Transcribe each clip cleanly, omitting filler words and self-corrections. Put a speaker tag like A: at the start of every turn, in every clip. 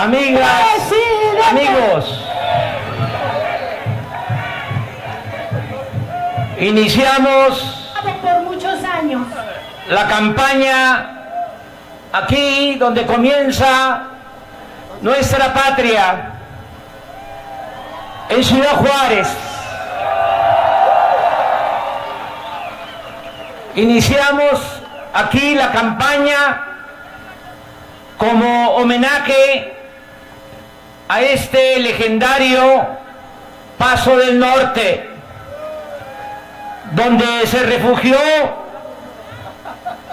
A: amigas, amigos, iniciamos
B: por muchos años
A: la campaña aquí donde comienza nuestra patria, en Ciudad Juárez. Iniciamos aquí la campaña como homenaje a este legendario Paso del Norte, donde se refugió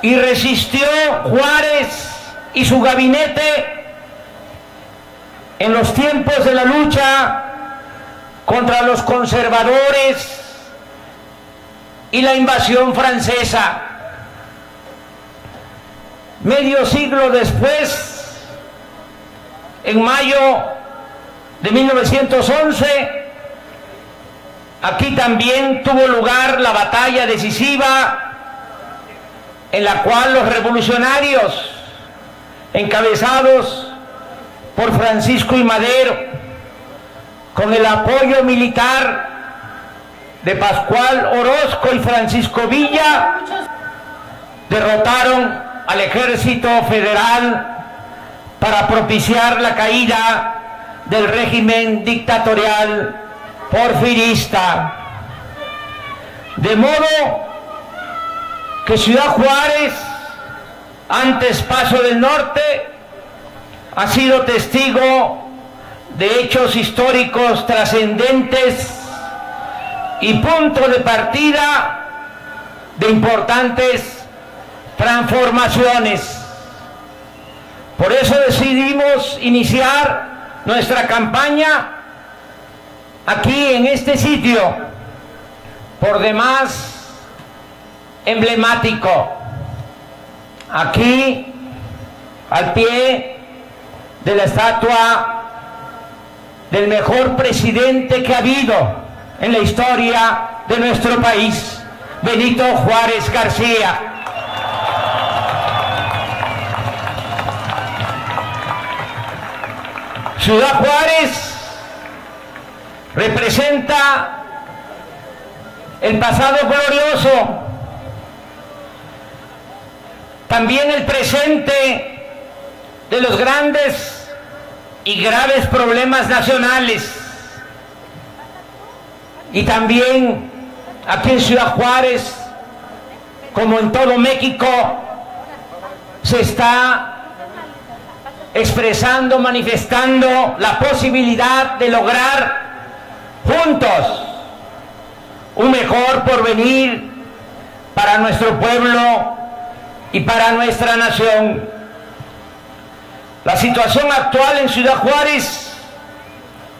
A: y resistió Juárez y su gabinete en los tiempos de la lucha contra los conservadores y la invasión francesa. Medio siglo después, en mayo de 1911, aquí también tuvo lugar la batalla decisiva en la cual los revolucionarios, encabezados por Francisco I. Madero, con el apoyo militar de Pascual Orozco y Francisco Villa, derrotaron al ejército federal para propiciar la caída del régimen dictatorial porfirista. De modo que Ciudad Juárez, antes Paso del Norte, ha sido testigo de hechos históricos trascendentes y punto de partida de importantes transformaciones. Por eso decidimos iniciar nuestra campaña aquí en este sitio, por demás emblemático, aquí al pie de la estatua del mejor presidente que ha habido en la historia de nuestro país, Benito Juárez García. Ciudad Juárez representa el pasado glorioso, también el presente de los grandes y graves problemas nacionales, y también aquí en Ciudad Juárez, como en todo México, se está expresando, manifestando la posibilidad de lograr juntos un mejor porvenir para nuestro pueblo y para nuestra nación. La situación actual en Ciudad Juárez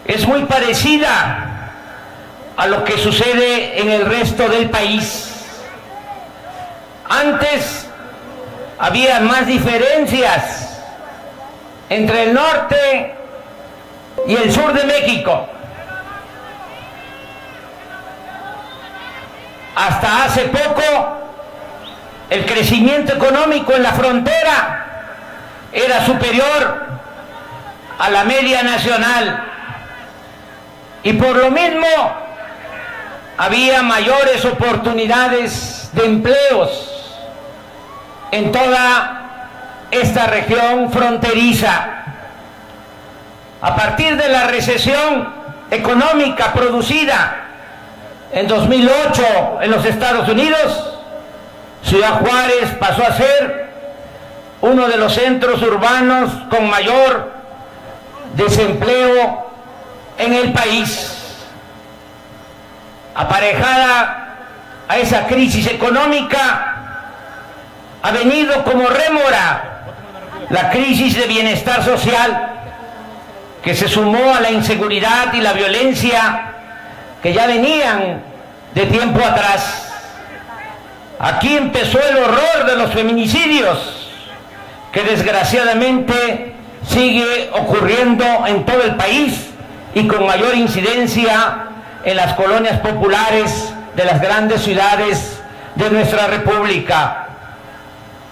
A: es muy parecida a lo que sucede en el resto del país. Antes había más diferencias entre el norte y el sur de México. Hasta hace poco, el crecimiento económico en la frontera era superior a la media nacional, y por lo mismo había mayores oportunidades de empleos en toda esta región fronteriza. A partir de la recesión económica producida en 2008 en los Estados Unidos, Ciudad Juárez pasó a ser uno de los centros urbanos con mayor desempleo en el país. Aparejada a esa crisis económica, ha venido como rémora la crisis de bienestar social, que se sumó a la inseguridad y la violencia que ya venían de tiempo atrás. Aquí empezó el horror de los feminicidios, que desgraciadamente sigue ocurriendo en todo el país y con mayor incidencia en las colonias populares de las grandes ciudades de nuestra república.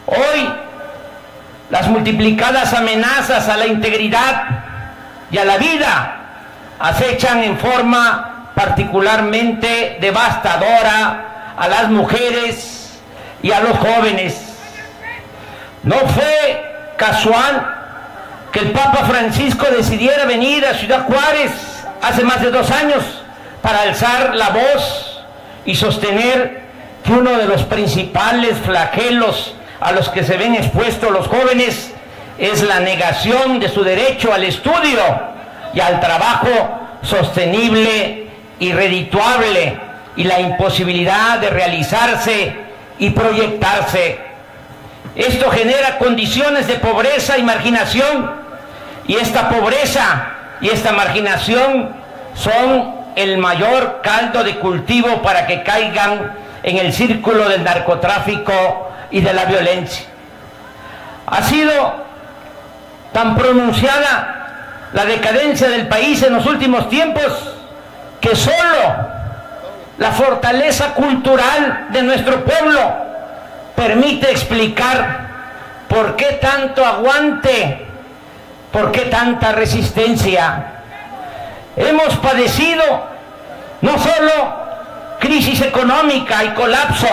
A: Hoy, las multiplicadas amenazas a la integridad y a la vida acechan en forma particularmente devastadora a las mujeres y a los jóvenes. No fue casual que el Papa Francisco decidiera venir a Ciudad Juárez hace más de 2 años para alzar la voz y sostener que uno de los principales flagelos a los que se ven expuestos los jóvenes es la negación de su derecho al estudio y al trabajo sostenible y redituable, y la imposibilidad de realizarse y proyectarse. Esto genera condiciones de pobreza y marginación, y esta pobreza y esta marginación son el mayor caldo de cultivo para que caigan en el círculo del narcotráfico y de la violencia. Ha sido tan pronunciada la decadencia del país en los últimos tiempos que solo la fortaleza cultural de nuestro pueblo permite explicar por qué tanto aguante, por qué tanta resistencia. Hemos padecido no solo crisis económica y colapso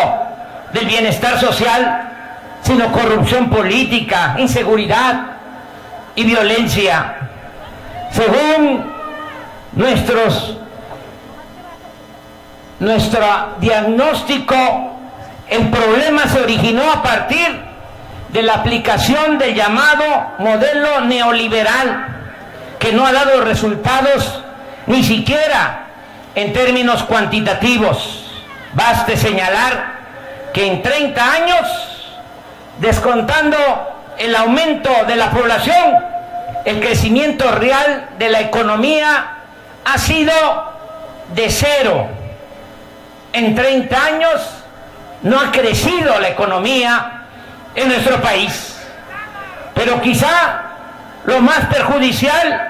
A: del bienestar social, sino corrupción política, inseguridad y violencia. Según nuestro diagnóstico, el problema se originó a partir de la aplicación del llamado modelo neoliberal, que no ha dado resultados ni siquiera en términos cuantitativos. Baste señalar que en 30 años, descontando el aumento de la población, el crecimiento real de la economía ha sido de 0. En 30 años no ha crecido la economía en nuestro país. Pero quizá lo más perjudicial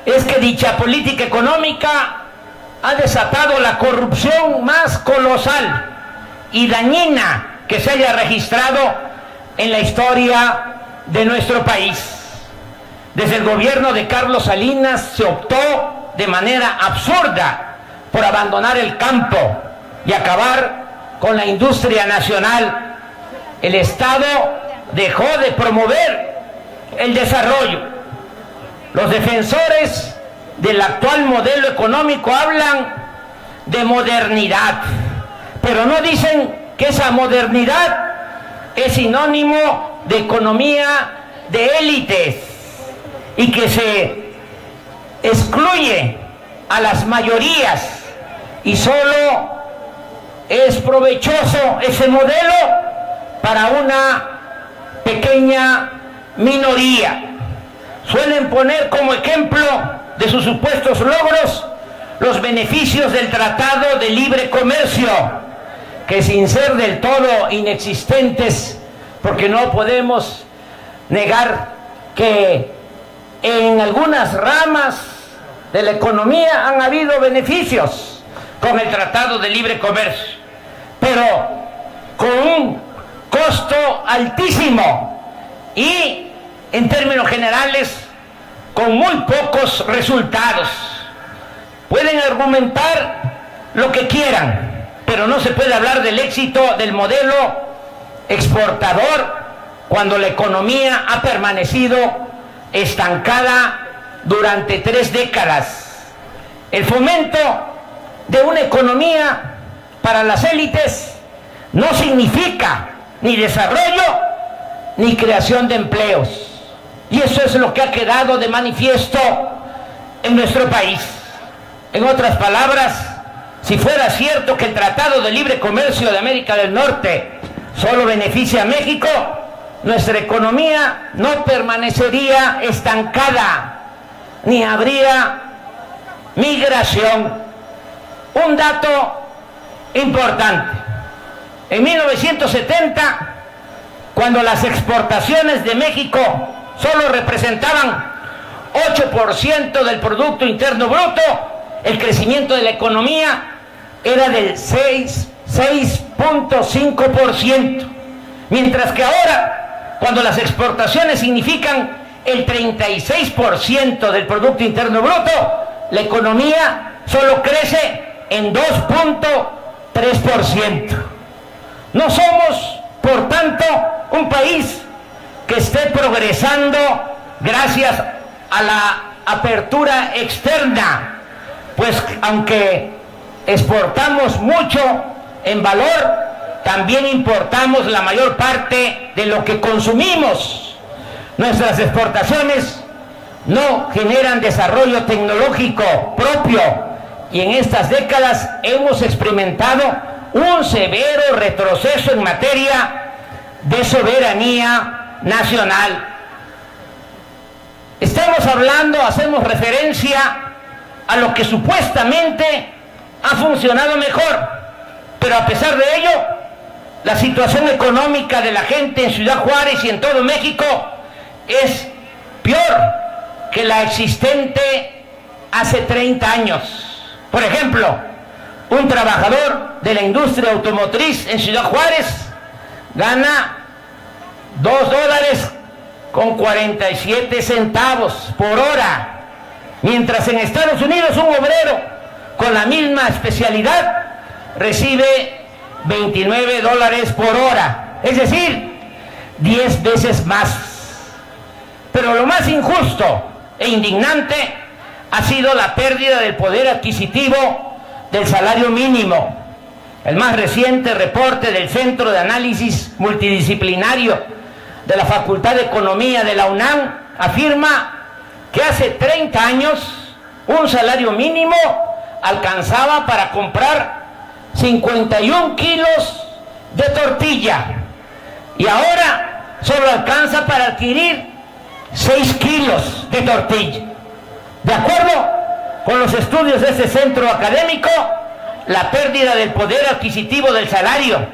A: es que dicha política económica ha desatado la corrupción más colosal y dañina que se haya registrado en la historia de nuestro país. Desde el gobierno de Carlos Salinas se optó de manera absurda por abandonar el campo y acabar con la industria nacional. El Estado dejó de promover el desarrollo. Los defensores del actual modelo económico hablan de modernidad, pero no dicen que esa modernidad es sinónimo de economía de élites y que se excluye a las mayorías, y solo es provechoso ese modelo para una pequeña minoría. Suelen poner como ejemplo de sus supuestos logros los beneficios del Tratado de Libre Comercio, que sin ser del todo inexistentes, porque no podemos negar que en algunas ramas de la economía han habido beneficios con el Tratado de Libre Comercio, pero con un costo altísimo y, en términos generales, con muy pocos resultados. Pueden argumentar lo que quieran, pero no se puede hablar del éxito del modelo exportador cuando la economía ha permanecido estancada durante 3 décadas. El fomento de una economía para las élites no significa ni desarrollo ni creación de empleos, y eso es lo que ha quedado de manifiesto en nuestro país. En otras palabras, si fuera cierto que el Tratado de Libre Comercio de América del Norte solo beneficia a México, nuestra economía no permanecería estancada, ni habría migración. Un dato importante: en 1970, cuando las exportaciones de México solo representaban 8% del Producto Interno Bruto, el crecimiento de la economía era del 6.5%, mientras que ahora, cuando las exportaciones significan el 36% del Producto Interno Bruto, la economía solo crece en 2.3%. No somos, por tanto, un país que esté progresando gracias a la apertura externa, pues aunque exportamos mucho en valor, también importamos la mayor parte de lo que consumimos. Nuestras exportaciones no generan desarrollo tecnológico propio y en estas décadas hemos experimentado un severo retroceso en materia de soberanía nacional. Estamos hablando, hacemos referencia a lo que supuestamente ha funcionado mejor, pero a pesar de ello, la situación económica de la gente en Ciudad Juárez y en todo México es peor que la existente hace 30 años. Por ejemplo, un trabajador de la industria automotriz en Ciudad Juárez gana $2.47 por hora, mientras en Estados Unidos un obrero con la misma especialidad recibe $29 por hora, es decir, 10 veces más. Pero lo más injusto e indignante ha sido la pérdida del poder adquisitivo del salario mínimo. El más reciente reporte del Centro de Análisis Multidisciplinario de la Facultad de Economía de la UNAM afirma que hace 30 años un salario mínimo alcanzaba para comprar 51 kilos de tortilla y ahora solo alcanza para adquirir 6 kilos de tortilla. De acuerdo con los estudios de este centro académico, la pérdida del poder adquisitivo del salario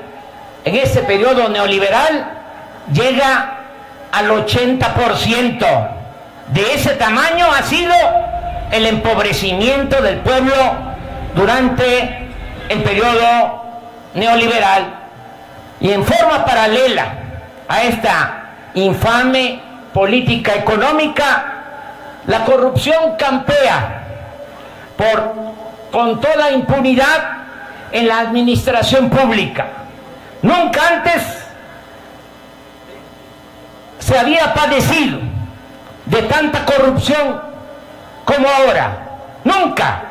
A: en este periodo neoliberal llega al 80%. De ese tamaño ha sido el empobrecimiento del pueblo durante el periodo neoliberal. Y en forma paralela a esta infame política económica, la corrupción campea con toda impunidad en la administración pública. Nunca antes se había padecido de tanta corrupción como ahora. Nunca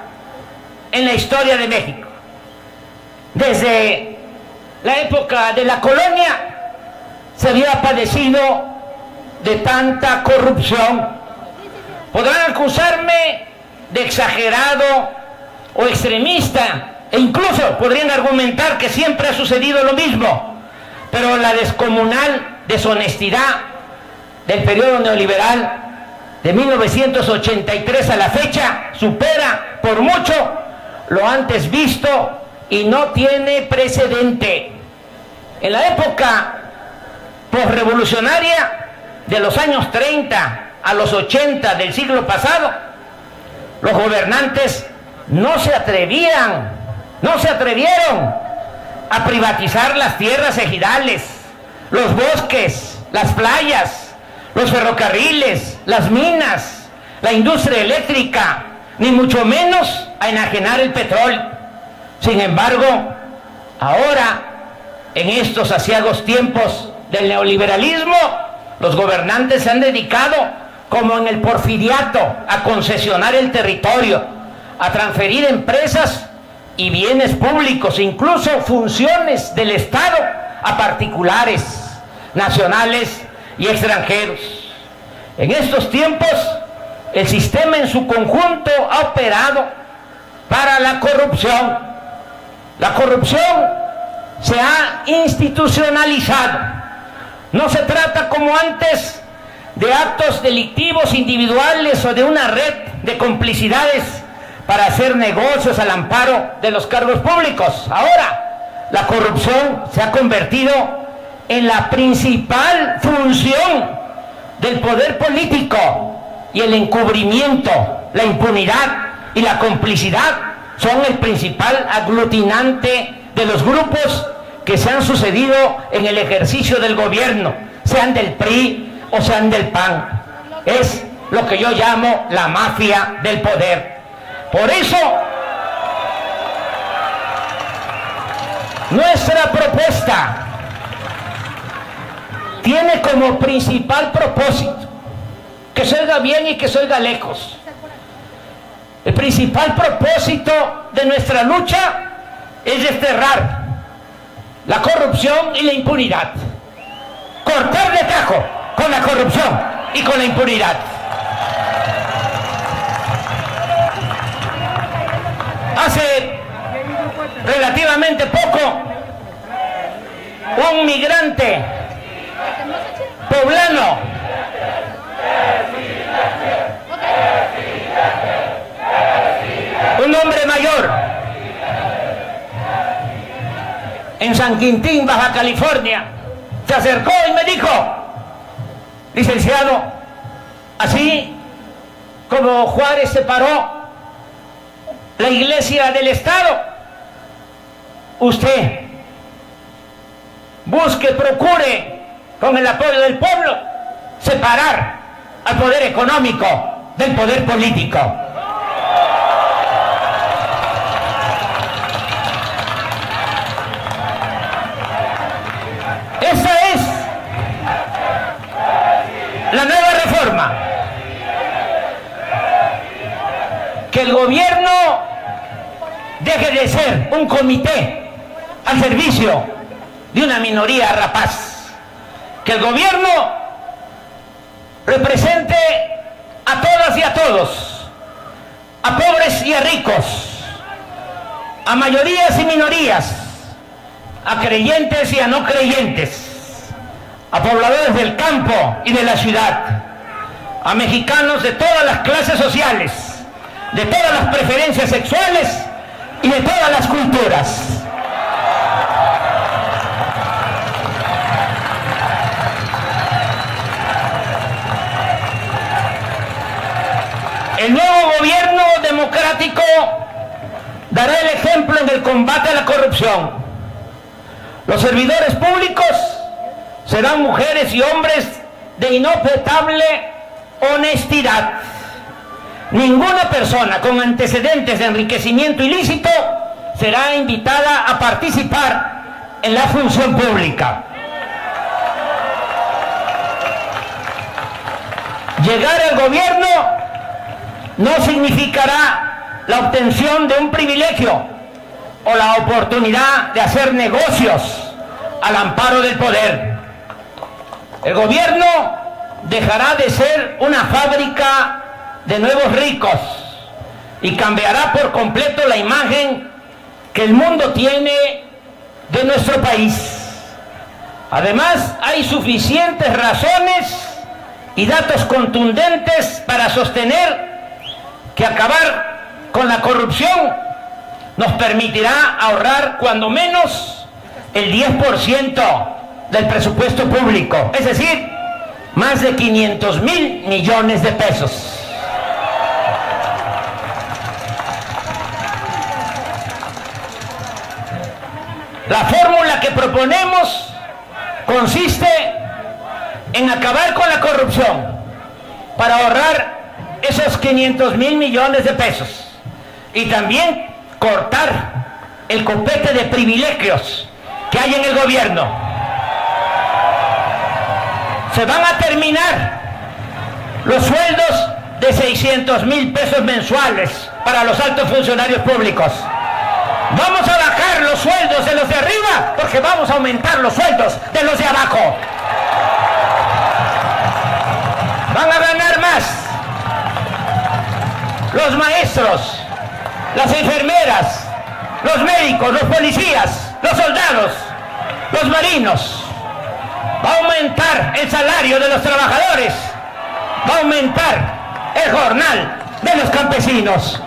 A: en la historia de México. Desde la época de la colonia se había padecido de tanta corrupción. Podrán acusarme de exagerado o extremista, e incluso podrían argumentar que siempre ha sucedido lo mismo, pero la descomunal deshonestidad del periodo neoliberal de 1983 a la fecha supera por mucho lo antes visto y no tiene precedente. En la época posrevolucionaria de los años 30 a los 80 del siglo pasado, los gobernantes no se atrevieron a privatizar las tierras ejidales, los bosques, las playas, los ferrocarriles, las minas, la industria eléctrica, ni mucho menos a enajenar el petróleo. Sin embargo, ahora, en estos aciagos tiempos del neoliberalismo, los gobernantes se han dedicado, como en el porfiriato, a concesionar el territorio, a transferir empresas y bienes públicos, incluso funciones del Estado, a particulares, nacionales y extranjeros. En estos tiempos, el sistema en su conjunto ha operado para la corrupción. La corrupción se ha institucionalizado. No se trata como antes de actos delictivos individuales o de una red de complicidades para hacer negocios al amparo de los cargos públicos. Ahora, la corrupción se ha convertido en la principal función del poder político, y el encubrimiento, la impunidad y la complicidad son el principal aglutinante de los grupos que se han sucedido en el ejercicio del gobierno, sean del PRI o sean del PAN. es lo que yo llamo la mafia del poder. Por eso, nuestra propuesta tiene como principal propósito que se oiga bien y que se oiga lejos. El principal propósito de nuestra lucha es desterrar la corrupción y la impunidad. Cortar de tajo con la corrupción y con la impunidad. Hace relativamente poco, un migrante poblano un hombre mayor en San Quintín, Baja California, se acercó y me dijo: licenciado, así como Juárez separó la iglesia del Estado, usted busque, procure, con el apoyo del pueblo, separar al poder económico del poder político. Esa es la nueva reforma. Que el gobierno deje de ser un comité al servicio de una minoría rapaz. Que el gobierno represente a todas y a todos, a pobres y a ricos, a mayorías y minorías, a creyentes y a no creyentes, a pobladores del campo y de la ciudad, a mexicanos de todas las clases sociales, de todas las preferencias sexuales y de todas las culturas. El nuevo gobierno democrático dará el ejemplo en el combate a la corrupción. Los servidores públicos serán mujeres y hombres de inobjetable honestidad. Ninguna persona con antecedentes de enriquecimiento ilícito será invitada a participar en la función pública. Llegar al gobierno no significará la obtención de un privilegio o la oportunidad de hacer negocios al amparo del poder. El gobierno dejará de ser una fábrica de nuevos ricos y cambiará por completo la imagen que el mundo tiene de nuestro país. Además, hay suficientes razones y datos contundentes para sostener que acabar con la corrupción nos permitirá ahorrar cuando menos el 10% del presupuesto público, es decir, más de 500,000 millones de pesos. La fórmula que proponemos consiste en acabar con la corrupción para ahorrar esos 500,000 millones de pesos y también cortar el copete de privilegios que hay en el gobierno. Se van a terminar los sueldos de 600,000 pesos mensuales para los altos funcionarios públicos. Vamos a bajar los sueldos de los de arriba porque vamos a aumentar los sueldos de los de abajo. Van a ganar más los maestros, las enfermeras, los médicos, los policías, los soldados, los marinos. Va a aumentar el salario de los trabajadores, va a aumentar el jornal de los campesinos.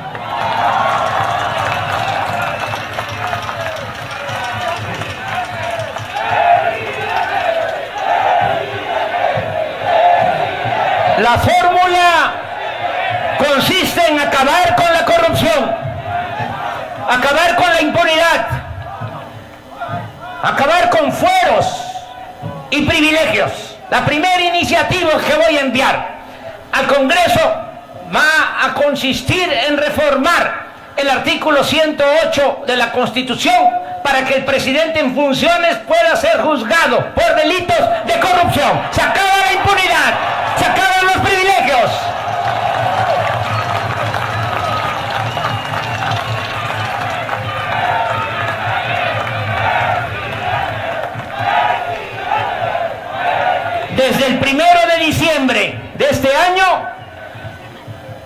A: La fórmula consiste en acabar con la corrupción, acabar con la impunidad, acabar con fueros y privilegios. La primera iniciativa que voy a enviar al Congreso va a consistir en reformar el artículo 108 de la Constitución para que el presidente en funciones pueda ser juzgado por delitos de corrupción. Se acaba la impunidad, se acaban los privilegios. Desde el 1 de diciembre de este año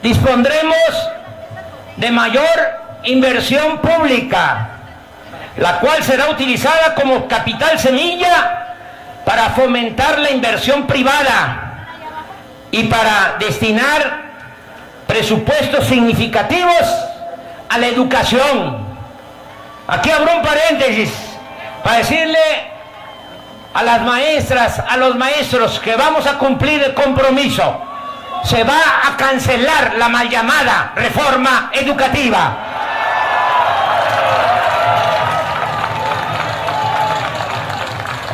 A: dispondremos de mayor inversión pública, la cual será utilizada como capital semilla para fomentar la inversión privada y para destinar presupuestos significativos a la educación. Aquí abro un paréntesis para decirle a las maestras, a los maestros que vamos a cumplir el compromiso. Se va a cancelar la mal llamada reforma educativa.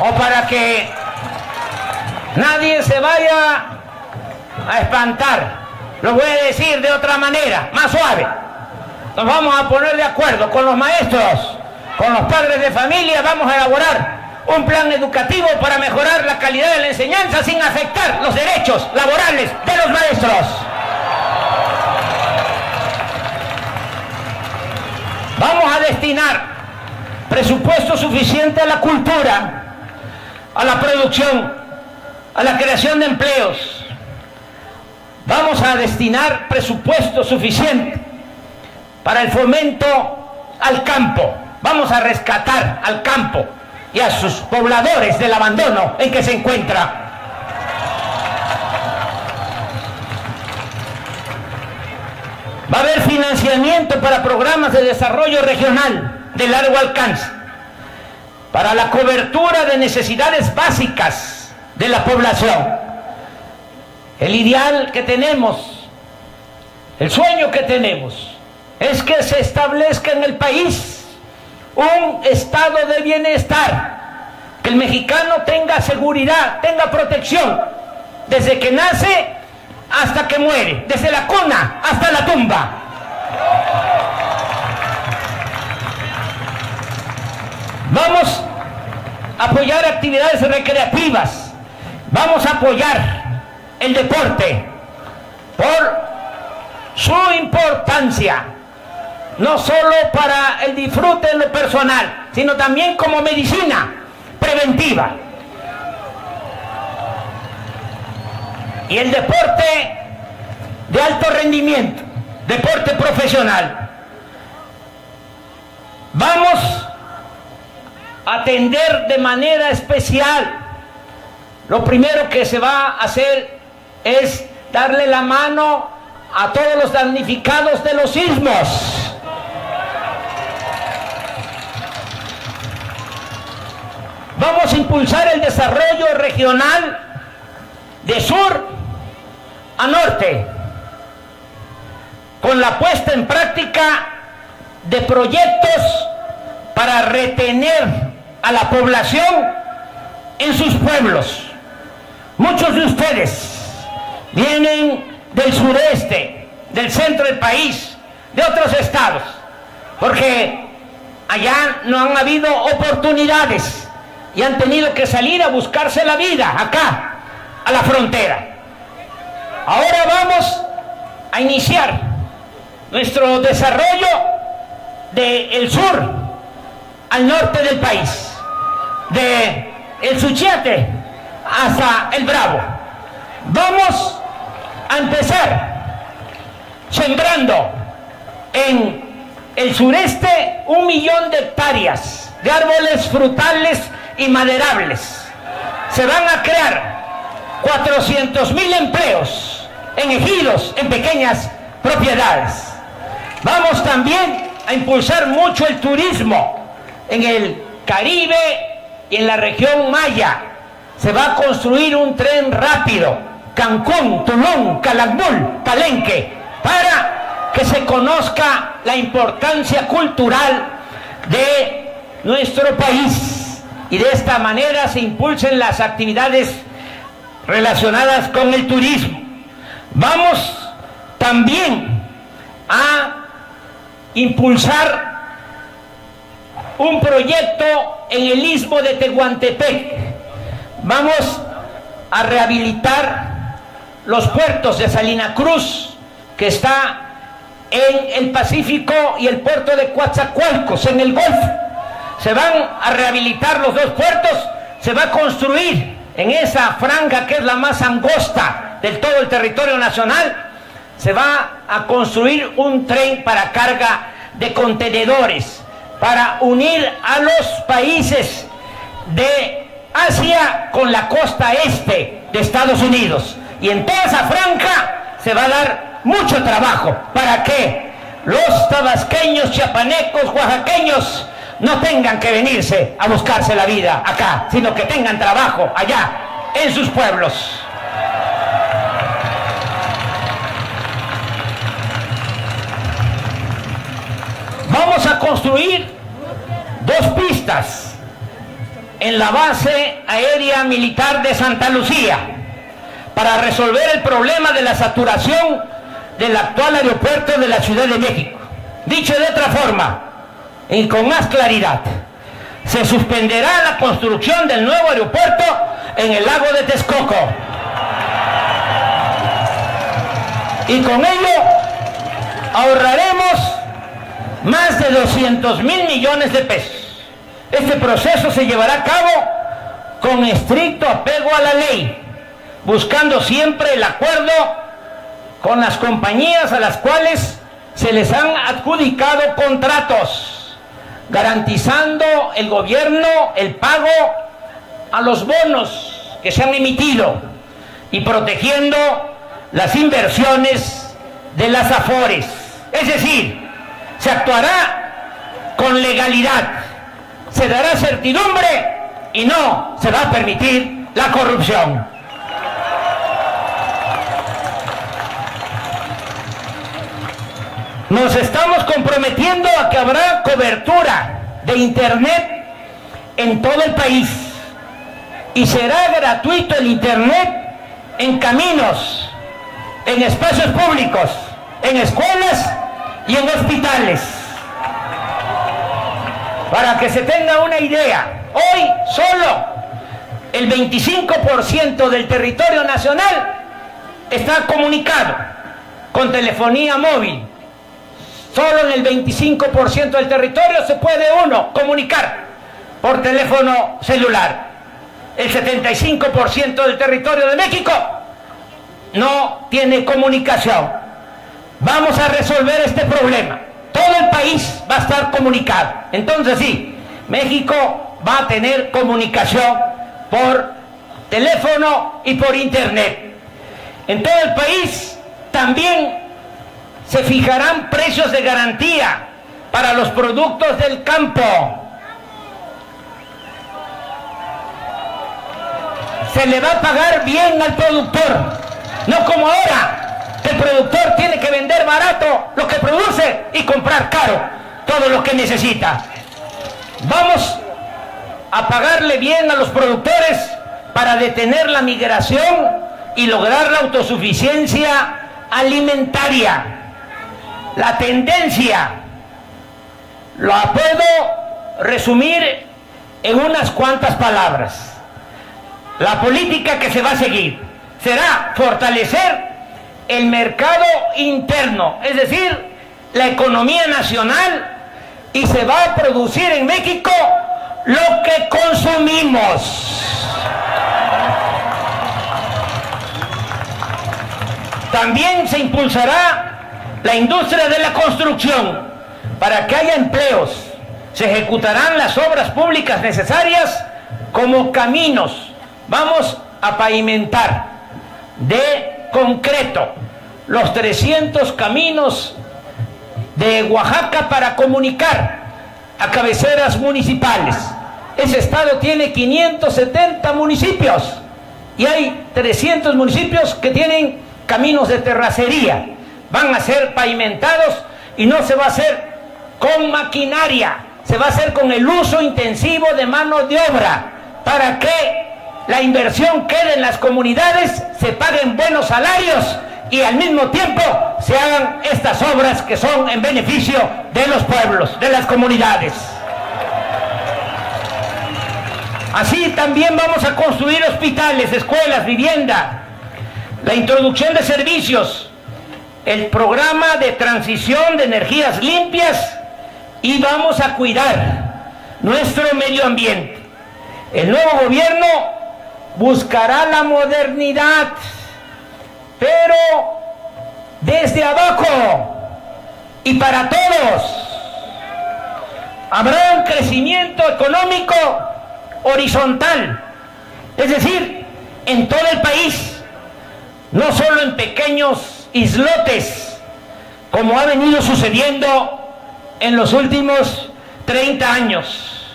A: O para que nadie se vaya a espantar, lo voy a decir de otra manera, más suave. Nos vamos a poner de acuerdo con los maestros, con los padres de familia, vamos a elaborar un plan educativo para mejorar la calidad de la enseñanza sin afectar los derechos laborales de los maestros. Vamos a destinar presupuesto suficiente a la cultura, a la producción, a la creación de empleos. Vamos a destinar presupuesto suficiente para el fomento al campo. Vamos a rescatar al campo y a sus pobladores del abandono en que se encuentra. Va a haber financiamiento para programas de desarrollo regional de largo alcance, para la cobertura de necesidades básicas de la población. El ideal que tenemos, el sueño que tenemos, es que se establezca en el país un estado de bienestar, que el mexicano tenga seguridad, tenga protección, desde que nace hasta que muere, desde la cuna hasta la tumba. Vamos a apoyar actividades recreativas, vamos a apoyar el deporte por su importancia, no solo para el disfrute en lo personal, sino también como medicina preventiva. Y el deporte de alto rendimiento, deporte profesional. Vamos a atender de manera especial. Lo primero que se va a hacer es darle la mano a todos los damnificados de los sismos. Vamos a impulsar el desarrollo regional de sur a norte, con la puesta en práctica de proyectos para retener a la población en sus pueblos. Muchos de ustedes vienen del sureste, del centro del país, de otros estados, porque allá no han habido oportunidades y han tenido que salir a buscarse la vida acá, a la frontera. Ahora vamos a iniciar nuestro desarrollo del sur al norte del país, de el Suchiate hasta el Bravo. Vamos a empezar sembrando en el sureste 1 millón de hectáreas de árboles frutales y maderables. Se van a crear 400,000 empleos en ejidos, en pequeñas propiedades. Vamos también a impulsar mucho el turismo en el Caribe y en la región Maya. Se va a construir un tren rápido, Cancún, Tulum, Calakmul, Palenque, para que se conozca la importancia cultural de nuestro país y de esta manera se impulsen las actividades relacionadas con el turismo. Vamos también a impulsar un proyecto en el istmo de Tehuantepec. Vamos a rehabilitar los puertos de Salina Cruz, que está en el Pacífico, y el puerto de Coatzacoalcos, en el Golfo. Se van a rehabilitar los dos puertos, se va a construir en esa franja que es la más angosta del todo el territorio nacional, se va a construir un tren para carga de contenedores, para unir a los países de Asia con la costa este de Estados Unidos. Y en toda esa franja se va a dar mucho trabajo para que los tabasqueños, chiapanecos, oaxaqueños no tengan que venirse a buscarse la vida acá, sino que tengan trabajo allá en sus pueblos. Vamos a construir 2 pistas en la base aérea militar de Santa Lucía para resolver el problema de la saturación del actual aeropuerto de la Ciudad de México. Dicho de otra forma y con más claridad, se suspenderá la construcción del nuevo aeropuerto en el lago de Texcoco, y con ello ahorraremos más de 200,000 millones de pesos. Este proceso se llevará a cabo con estricto apego a la ley, buscando siempre el acuerdo con las compañías a las cuales se les han adjudicado contratos, garantizando el gobierno el pago a los bonos que se han emitido y protegiendo las inversiones de las AFORES. Es decir, se actuará con legalidad, se dará certidumbre y no se va a permitir la corrupción. Nos estamos comprometiendo a que habrá cobertura de internet en todo el país, y será gratuito el internet en caminos, en espacios públicos, en escuelas y en hospitales. Para que se tenga una idea, hoy solo el 25% del territorio nacional está comunicado con telefonía móvil. Solo en el 25% del territorio se puede uno comunicar por teléfono celular. El 75% del territorio de México no tiene comunicación. Vamos a resolver este problema. Todo el país va a estar comunicado. Entonces sí, México va a tener comunicación por teléfono y por internet. En todo el país también se fijarán precios de garantía para los productos del campo. Se le va a pagar bien al productor, no como ahora, que el productor tiene que vender barato lo que produce y comprar caro todo lo que necesita. Vamos a pagarle bien a los productores para detener la migración y lograr la autosuficiencia alimentaria. La tendencia la puedo resumir en unas cuantas palabras. La política que se va a seguir será fortalecer el mercado interno, es decir, la economía nacional, y se va a producir en México lo que consumimos. También se impulsará la industria de la construcción para que haya empleos. Se ejecutarán las obras públicas necesarias como caminos. Vamos a pavimentar de concreto los 300 caminos de Oaxaca para comunicar a cabeceras municipales. Ese estado tiene 570 municipios y hay 300 municipios que tienen caminos de terracería. Van a ser pavimentados y no se va a hacer con maquinaria, se va a hacer con el uso intensivo de mano de obra, para que la inversión quede en las comunidades, se paguen buenos salarios y al mismo tiempo se hagan estas obras que son en beneficio de los pueblos, de las comunidades. Así también vamos a construir hospitales, escuelas, vivienda, la introducción de servicios, el programa de transición de energías limpias y vamos a cuidar nuestro medio ambiente. El nuevo gobierno buscará la modernidad, pero desde abajo y para todos. Habrá un crecimiento económico horizontal, es decir, en todo el país, no solo en pequeños islotes, como ha venido sucediendo en los últimos 30 años.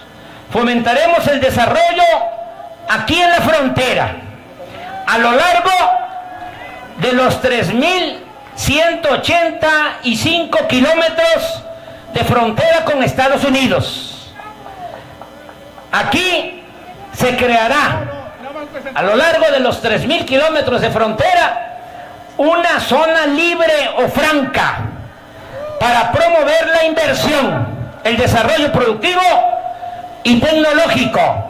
A: Fomentaremos el desarrollo aquí en la frontera, a lo largo de los 3.185 kilómetros de frontera con Estados Unidos. Aquí se creará, a lo largo de los 3.000 kilómetros de frontera, una zona libre o franca para promover la inversión, el desarrollo productivo y tecnológico,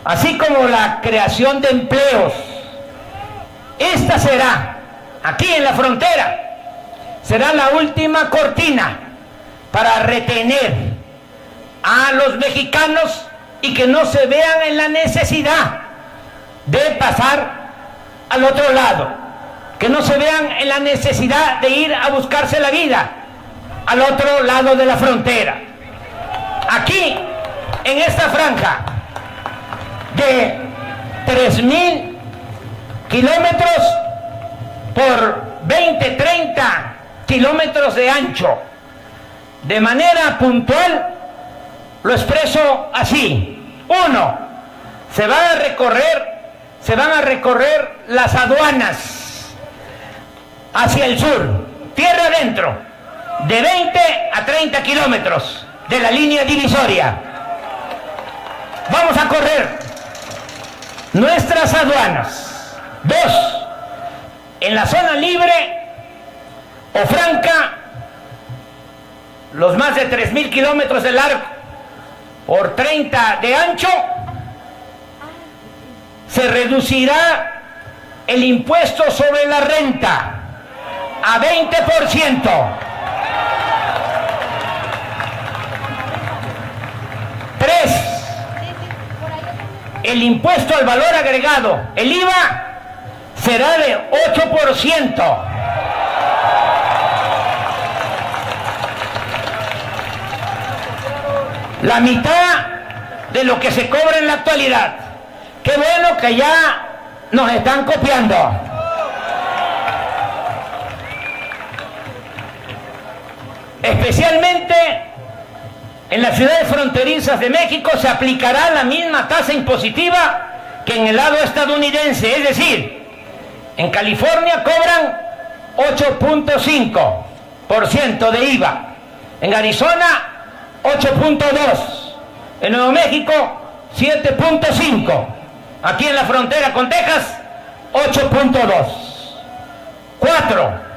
A: así como la creación de empleos. Esta será, aquí en la frontera, será la última cortina para retener a los mexicanos y que no se vean en la necesidad de pasar al otro lado, que no se vean en la necesidad de ir a buscarse la vida al otro lado de la frontera. Aquí, en esta franja de 3.000 kilómetros por 20-30 kilómetros de ancho, de manera puntual, lo expreso así. 1. Se van a recorrer las aduanas hacia el sur, tierra adentro, de 20 a 30 kilómetros de la línea divisoria. Vamos a correr nuestras aduanas. 2. En la zona libre o franca, los más de 3.000 kilómetros de largo por 30 de ancho, se reducirá el impuesto sobre la renta a 20%. 3. El impuesto al valor agregado, el IVA, será de 8%. La mitad de lo que se cobra en la actualidad. Qué bueno que ya nos están copiando. Especialmente en las ciudades fronterizas de México se aplicará la misma tasa impositiva que en el lado estadounidense, es decir, en California cobran 8.5% de IVA, en Arizona 8.2%, en Nuevo México 7.5%, aquí en la frontera con Texas 8.2%. 4.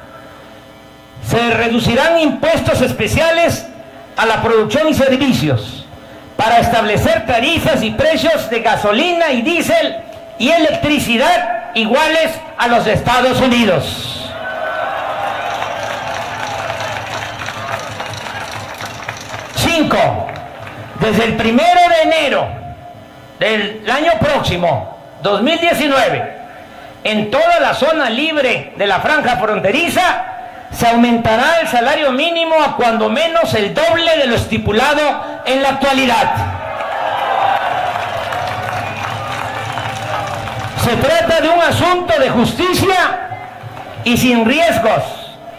A: Se reducirán impuestos especiales a la producción y servicios para establecer tarifas y precios de gasolina y diésel y electricidad iguales a los de Estados Unidos. 5. Desde el 1 de enero del año próximo, 2019, en toda la zona libre de la franja fronteriza, se aumentará el salario mínimo a cuando menos el doble de lo estipulado en la actualidad. Se trata de un asunto de justicia y sin riesgos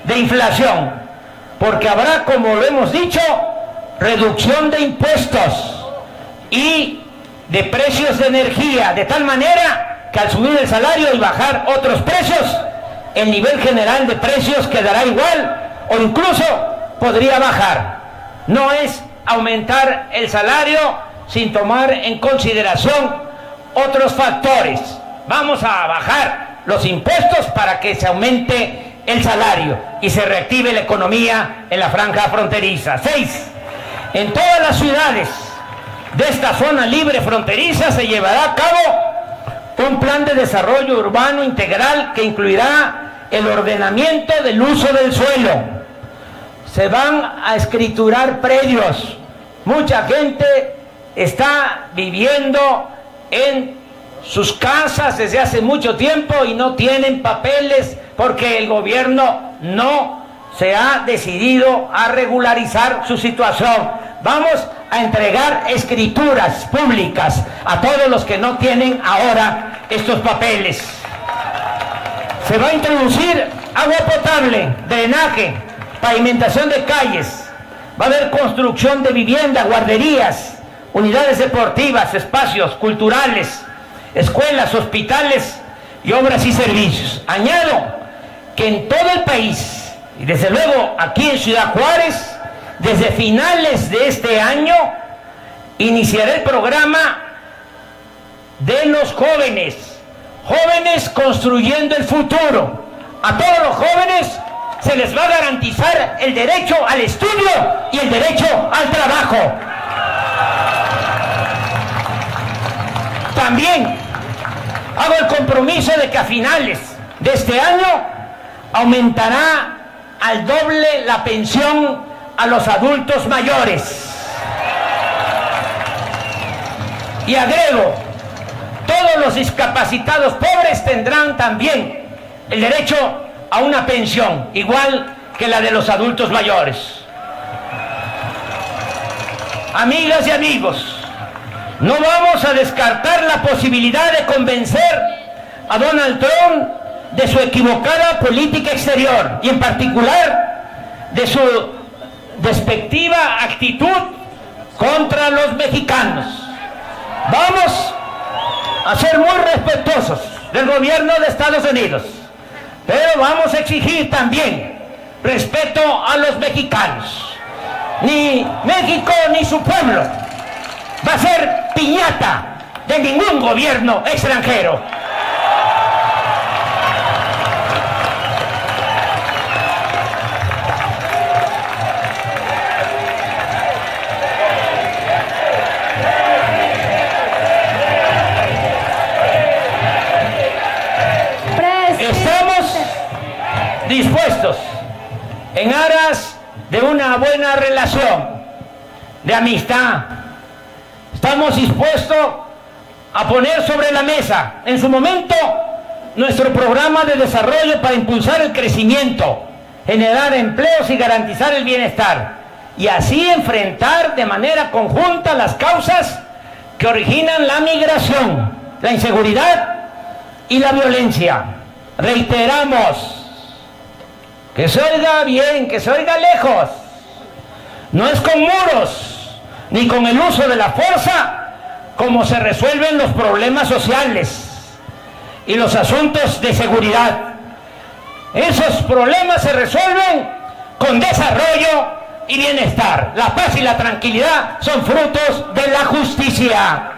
A: de inflación, porque habrá, como lo hemos dicho, reducción de impuestos y de precios de energía, de tal manera que al subir el salario y bajar otros precios, el nivel general de precios quedará igual o incluso podría bajar. No es aumentar el salario sin tomar en consideración otros factores. Vamos a bajar los impuestos para que se aumente el salario y se reactive la economía en la franja fronteriza. 6. En todas las ciudades de esta zona libre fronteriza se llevará a cabo un plan de desarrollo urbano integral que incluirá el ordenamiento del uso del suelo. Se van a escriturar predios. Mucha gente está viviendo en sus casas desde hace mucho tiempo y no tienen papeles porque el gobierno no se ha decidido a regularizar su situación. Vamos a entregar escrituras públicas a todos los que no tienen ahora estos papeles. Se va a introducir agua potable, drenaje, pavimentación de calles. Va a haber construcción de viviendas, guarderías, unidades deportivas, espacios culturales, escuelas, hospitales y obras y servicios. Añado que en todo el país, y desde luego aquí en Ciudad Juárez, desde finales de este año, iniciará el programa de los jóvenes, jóvenes construyendo el futuro. A todos los jóvenes se les va a garantizar el derecho al estudio y el derecho al trabajo. También hago el compromiso de que a finales de este año aumentará al doble la pensión a los adultos mayores. Y agrego, todos los discapacitados pobres tendrán también el derecho a una pensión, igual que la de los adultos mayores. Amigas y amigos, no vamos a descartar la posibilidad de convencer a Donald Trump de su equivocada política exterior y en particular de su despectiva actitud contra los mexicanos. Vamos a ser muy respetuosos del gobierno de Estados Unidos, pero vamos a exigir también respeto a los mexicanos. Ni México ni su pueblo va a ser piñata de ningún gobierno extranjero. Estamos dispuestos, en aras de una buena relación de amistad, estamos dispuestos a poner sobre la mesa en su momento nuestro programa de desarrollo para impulsar el crecimiento, generar empleos y garantizar el bienestar, y así enfrentar de manera conjunta las causas que originan la migración, la inseguridad y la violencia. Reiteramos, que se oiga bien, que se oiga lejos, no es con muros ni con el uso de la fuerza como se resuelven los problemas sociales y los asuntos de seguridad. Esos problemas se resuelven con desarrollo y bienestar. La paz y la tranquilidad son frutos de la justicia.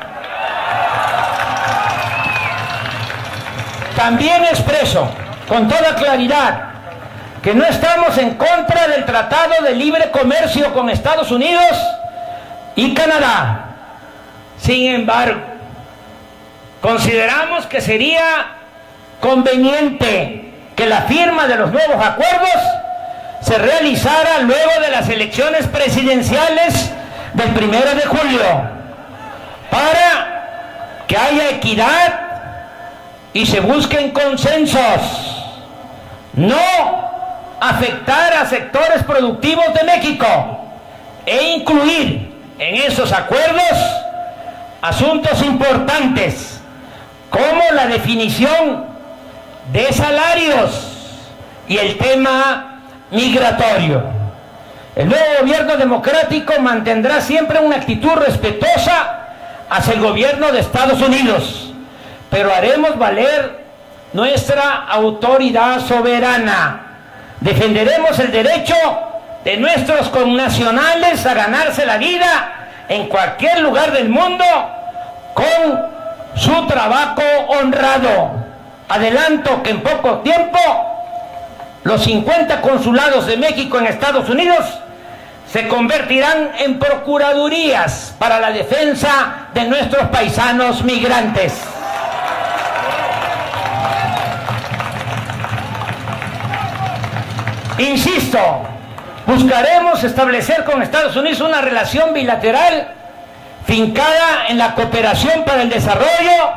A: También expreso con toda claridad que no estamos en contra del Tratado de Libre Comercio con Estados Unidos y Canadá. Sin embargo, consideramos que sería conveniente que la firma de los nuevos acuerdos se realizara luego de las elecciones presidenciales del 1 de julio, para que haya equidad y se busquen consensos, no afectar a sectores productivos de México e incluir en esos acuerdos asuntos importantes como la definición de salarios y el tema migratorio. El nuevo gobierno democrático mantendrá siempre una actitud respetuosa hacia el gobierno de Estados Unidos, pero haremos valer nuestra autoridad soberana. Defenderemos el derecho de nuestros connacionales a ganarse la vida en cualquier lugar del mundo con su trabajo honrado. Adelanto que en poco tiempo los 50 consulados de México en Estados Unidos se convertirán en procuradurías para la defensa de nuestros paisanos migrantes. Insisto, buscaremos establecer con Estados Unidos una relación bilateral fincada en la cooperación para el desarrollo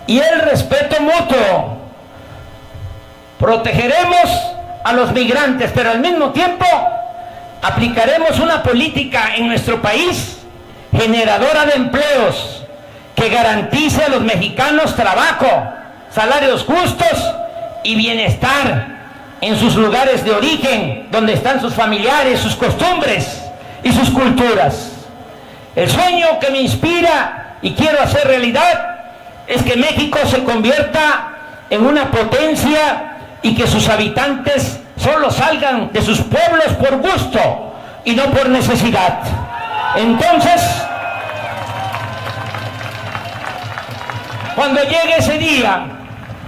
A: y el respeto mutuo. Protegeremos a los migrantes, pero al mismo tiempo aplicaremos una política en nuestro país generadora de empleos que garantice a los mexicanos trabajo, salarios justos y bienestar en sus lugares de origen, donde están sus familiares, sus costumbres y sus culturas. El sueño que me inspira y quiero hacer realidad es que México se convierta en una potencia y que sus habitantes solo salgan de sus pueblos por gusto y no por necesidad. Entonces, cuando llegue ese día,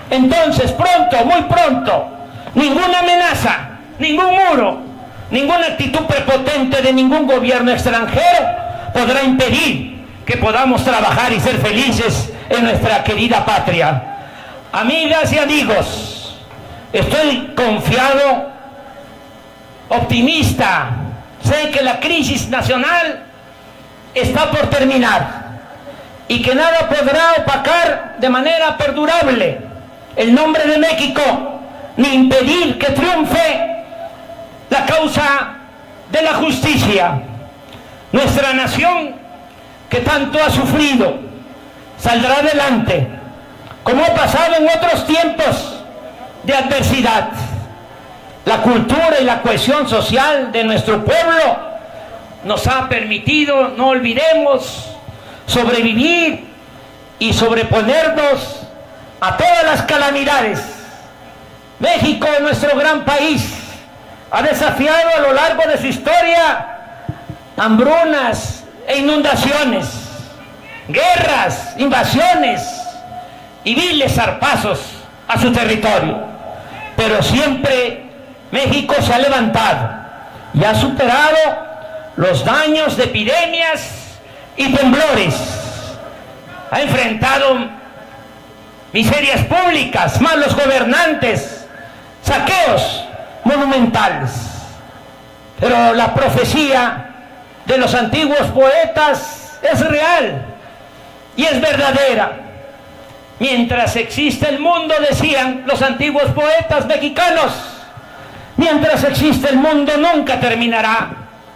A: entonces pronto, muy pronto, ninguna amenaza, ningún muro, ninguna actitud prepotente de ningún gobierno extranjero podrá impedir que podamos trabajar y ser felices en nuestra querida patria. Amigas y amigos, estoy confiado, optimista. Sé que la crisis nacional está por terminar y que nada podrá opacar de manera perdurable el nombre de México, ni impedir que triunfe la causa de la justicia. Nuestra nación, que tanto ha sufrido, saldrá adelante, como ha pasado en otros tiempos de adversidad. La cultura y la cohesión social de nuestro pueblo nos ha permitido, no olvidemos, sobrevivir y sobreponernos a todas las calamidades. México, nuestro gran país, ha desafiado a lo largo de su historia hambrunas e inundaciones, guerras, invasiones y viles zarpazos a su territorio. Pero siempre México se ha levantado y ha superado los daños de epidemias y temblores. Ha enfrentado miserias públicas, malos gobernantes, saqueos monumentales. Pero la profecía de los antiguos poetas es real y es verdadera. Mientras existe el mundo, decían los antiguos poetas mexicanos, mientras existe el mundo nunca terminará,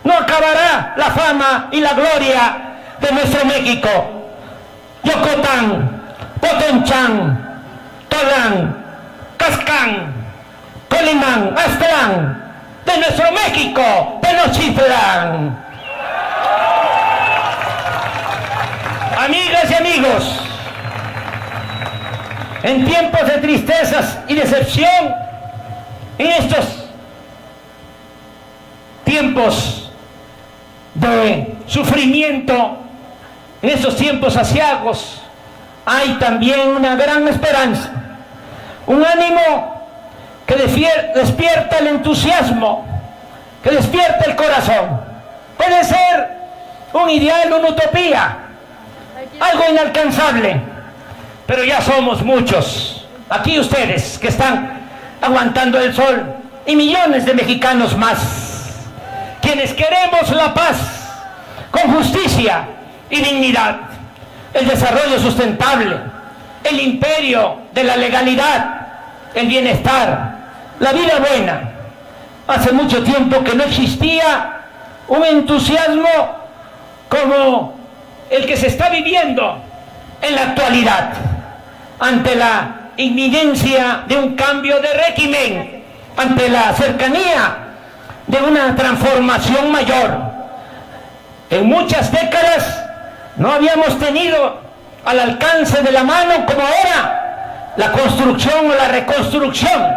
A: no acabará la fama y la gloria de nuestro México. Yocotán, Potonchán, Tolán, Cascán, Colimán, Aztlán, de nuestro México, Tenochtitlán. Amigas y amigos, en tiempos de tristezas y decepción, en estos tiempos de sufrimiento, en estos tiempos aciagos, hay también una gran esperanza, un ánimo que despierta el entusiasmo, que despierta el corazón. Puede ser un ideal, una utopía, algo inalcanzable, pero ya somos muchos, aquí ustedes que están aguantando el sol y millones de mexicanos más, quienes queremos la paz con justicia y dignidad, el desarrollo sustentable, el imperio de la legalidad, el bienestar, la vida buena. Hace mucho tiempo que no existía un entusiasmo como el que se está viviendo en la actualidad, ante la inminencia de un cambio de régimen, ante la cercanía de una transformación mayor. En muchas décadas no habíamos tenido al alcance de la mano como ahora la construcción o la reconstrucción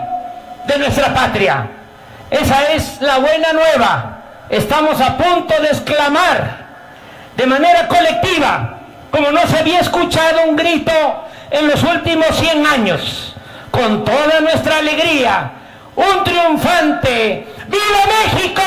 A: de nuestra patria. Esa es la buena nueva. Estamos a punto de exclamar de manera colectiva, como no se había escuchado un grito en los últimos 100 años, con toda nuestra alegría, un triunfante. ¡Viva México!